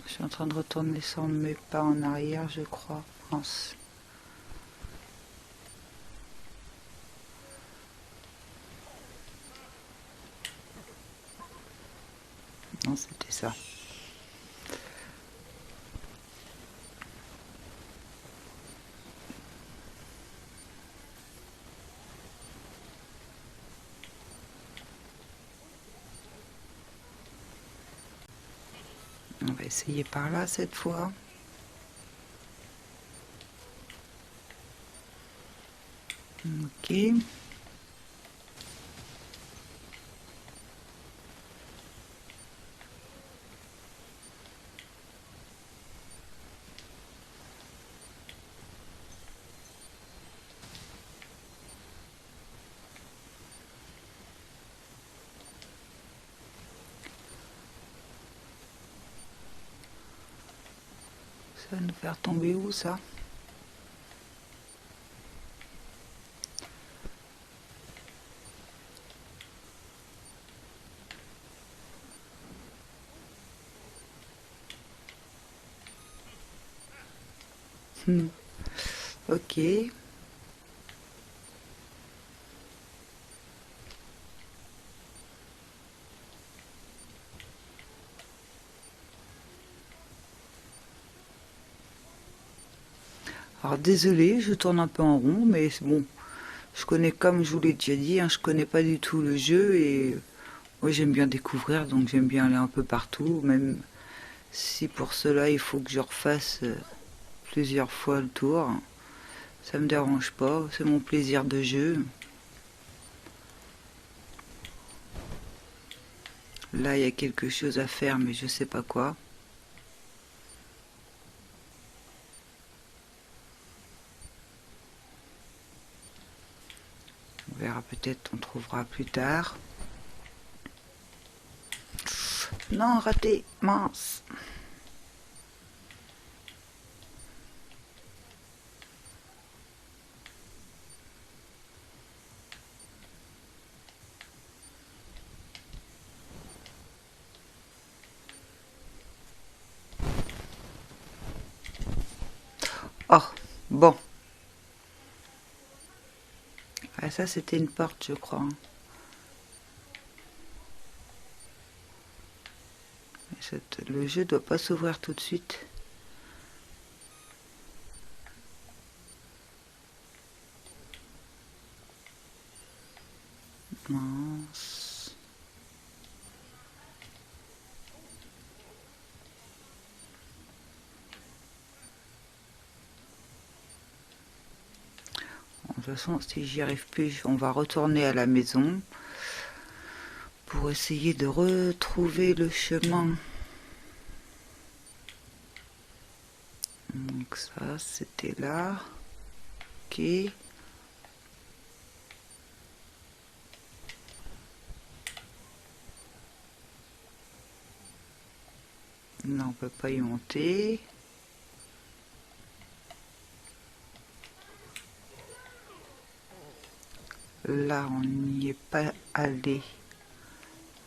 Je suis en train de retourner sans mes pas en arrière, je crois. Mince. Non, c'était ça. On va essayer par là cette fois. Ok. Ça va nous faire tomber où ça? Ok. Alors désolé, je tourne un peu en rond, mais bon, je connais, comme je vous l'ai déjà dit, hein, je connais pas du tout le jeu et moi j'aime bien découvrir, donc j'aime bien aller un peu partout, même si pour cela il faut que je refasse plusieurs fois le tour. Ça me dérange pas, c'est mon plaisir de jeu. Là il y a quelque chose à faire, mais je sais pas quoi. On verra, peut-être on trouvera plus tard. Non, raté, mince. Oh, bon. Ah, ça c'était une porte, je crois. Le jeu doit pas s'ouvrir tout de suite. Mince. De toute façon, si j'y arrive plus, on va retourner à la maison pour essayer de retrouver le chemin. Donc ça, c'était là. Ok. Non, on peut pas y monter. Là, on n'y est pas allé.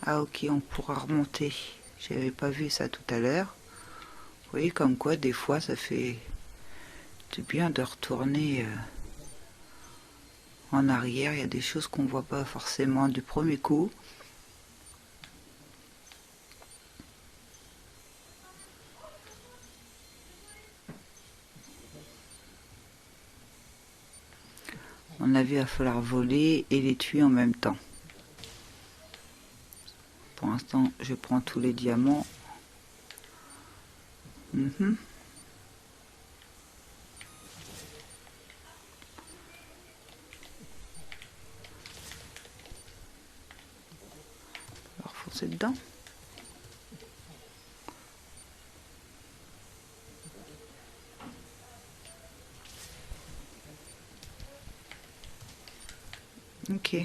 Ah ok, on pourra remonter. J'avais pas vu ça tout à l'heure. Vous voyez comme quoi des fois ça fait du bien de retourner en arrière. Il y a des choses qu'on voit pas forcément du premier coup. On a vu, il va falloir voler et les tuer en même temps. Pour l'instant, je prends tous les diamants. Alors, foncer dedans. Ok.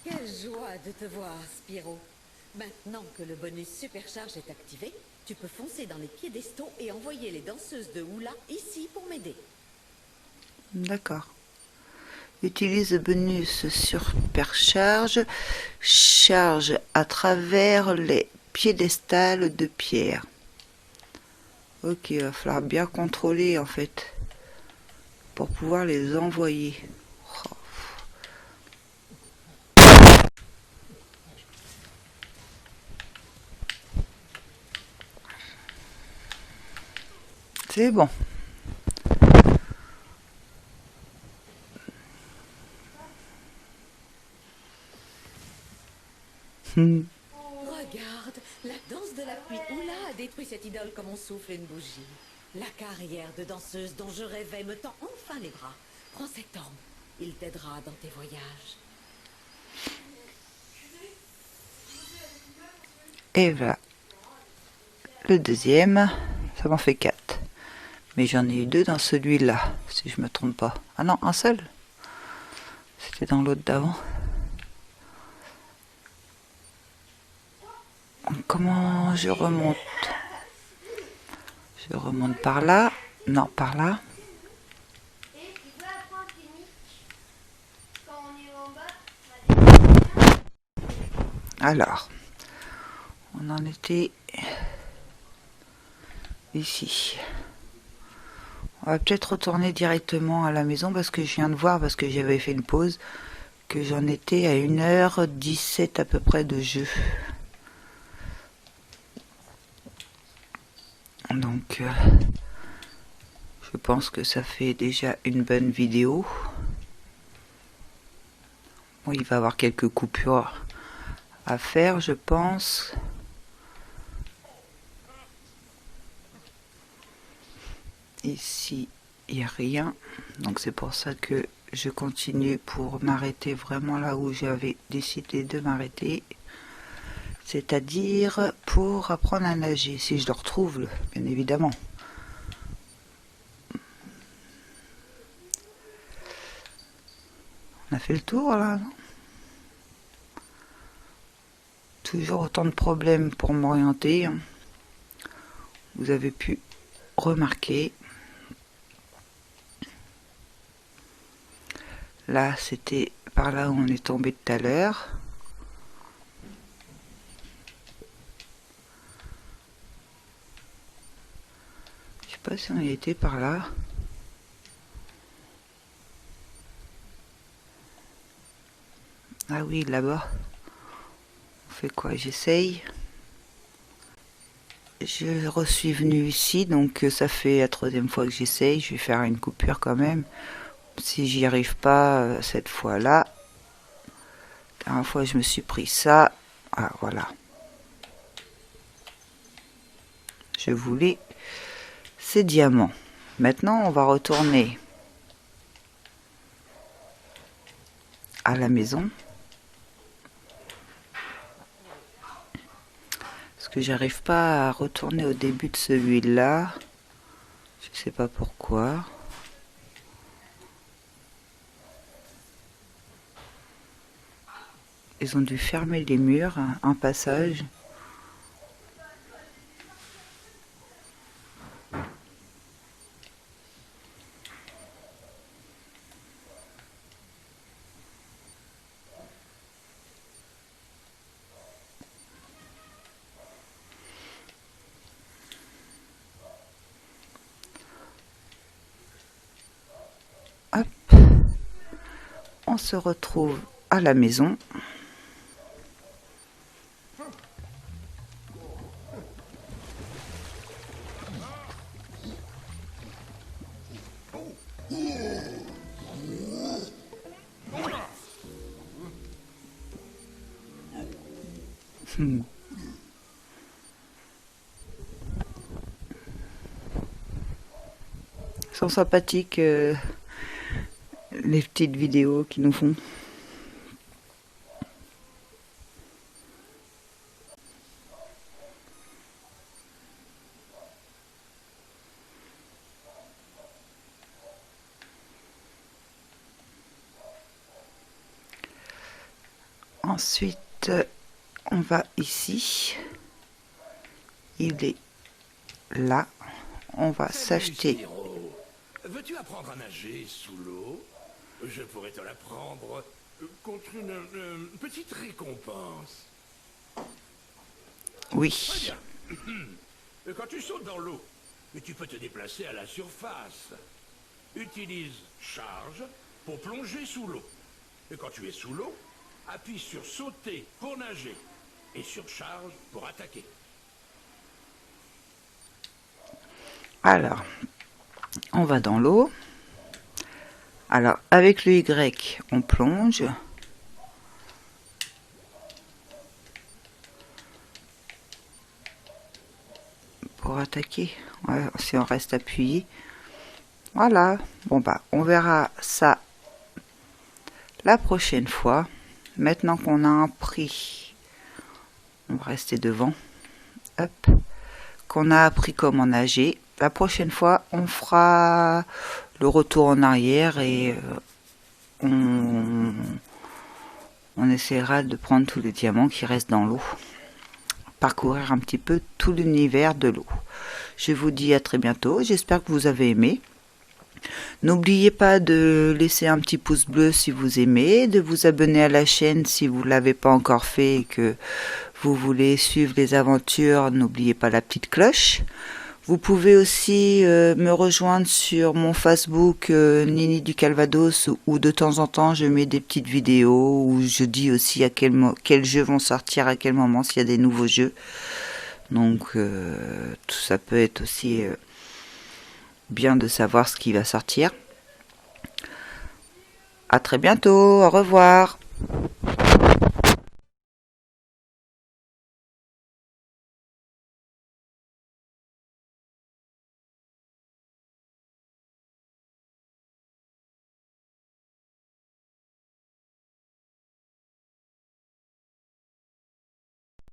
Quelle joie de te voir, Spyro. Maintenant que le bonus supercharge est activé, tu peux foncer dans les piédestaux et envoyer les danseuses de hula ici pour m'aider. D'accord. Utilise le bonus supercharge. Charge à travers les piédestals de pierre. Ok, il va falloir bien contrôler en fait pour pouvoir les envoyer. Oh. C'est bon. Regarde, la danse de la pluie hula a détruit cette idole comme on souffle une bougie. La carrière de danseuse dont je rêvais me tend enfin les bras. Prends cet homme, il t'aidera dans tes voyages. Et voilà. Le deuxième, ça m'en fait 4. Mais j'en ai eu 2 dans celui-là, si je me trompe pas. Ah non, un seul. C'était dans l'autre d'avant. Comment je remonte? Je remonte par là. Non, par là. Alors, on en était ici. On va peut-être retourner directement à la maison parce que je viens de voir, parce que j'avais fait une pause, que j'en étais à 1h17 à peu près de jeu. Donc, je pense que ça fait déjà une bonne vidéo. Bon, il va y avoir quelques coupures à faire, je pense. Ici, il n'y a rien. Donc, c'est pour ça que je continue pour m'arrêter vraiment là où j'avais décidé de m'arrêter. C'est-à-dire pour apprendre à nager, si je le retrouve, bien évidemment. On a fait le tour là, non? Toujours autant de problèmes pour m'orienter. Vous avez pu remarquer. Là, c'était par là où on est tombé tout à l'heure. Je sais pas si on y était par là. Ah oui, là-bas. On fait quoi? J'essaye. Je suis venu ici, donc ça fait la 3e fois que j'essaye. Je vais faire une coupure quand même. Si j'y arrive pas cette fois-là. La dernière fois, je me suis pris ça. Ah, voilà. Je voulais ces diamants. Maintenant, on va retourner à la maison. Parce que j'arrive pas à retourner au début de celui-là. Je sais pas pourquoi. Ils ont dû fermer les murs, un passage. Hop. On se retrouve à la maison. Ils sont sympathiques, les petites vidéos qu'ils nous font. Ensuite, on va ici. Il est là. On va s'acheter. Spyro. Veux-tu apprendre à nager sous l'eau? Je pourrais te l'apprendre contre une petite récompense. Oui. Très bien. Quand tu sautes dans l'eau, tu peux te déplacer à la surface. Utilise charge pour plonger sous l'eau. Et quand tu es sous l'eau, appuie sur sauter pour nager et sur charge pour attaquer. Alors, on va dans l'eau. Alors, avec le Y, on plonge. Pour attaquer, ouais, si on reste appuyé. Voilà. Bon bah, on verra ça la prochaine fois. Maintenant qu'on a un prix, on va rester devant. Hop. Qu'on a appris comment nager. La prochaine fois, on fera le retour en arrière et on essaiera de prendre tous les diamants qui restent dans l'eau. Parcourir un petit peu tout l'univers de l'eau. Je vous dis à très bientôt. J'espère que vous avez aimé. N'oubliez pas de laisser un petit pouce bleu si vous aimez, de vous abonner à la chaîne si vous ne l'avez pas encore fait et que vous voulez suivre les aventures. N'oubliez pas la petite cloche. Vous pouvez aussi me rejoindre sur mon Facebook Nini du Calvados où de temps en temps je mets des petites vidéos où je dis aussi à quels jeux vont sortir à quel moment s'il y a des nouveaux jeux. Donc tout ça peut être aussi bien de savoir ce qui va sortir. À très bientôt, au revoir.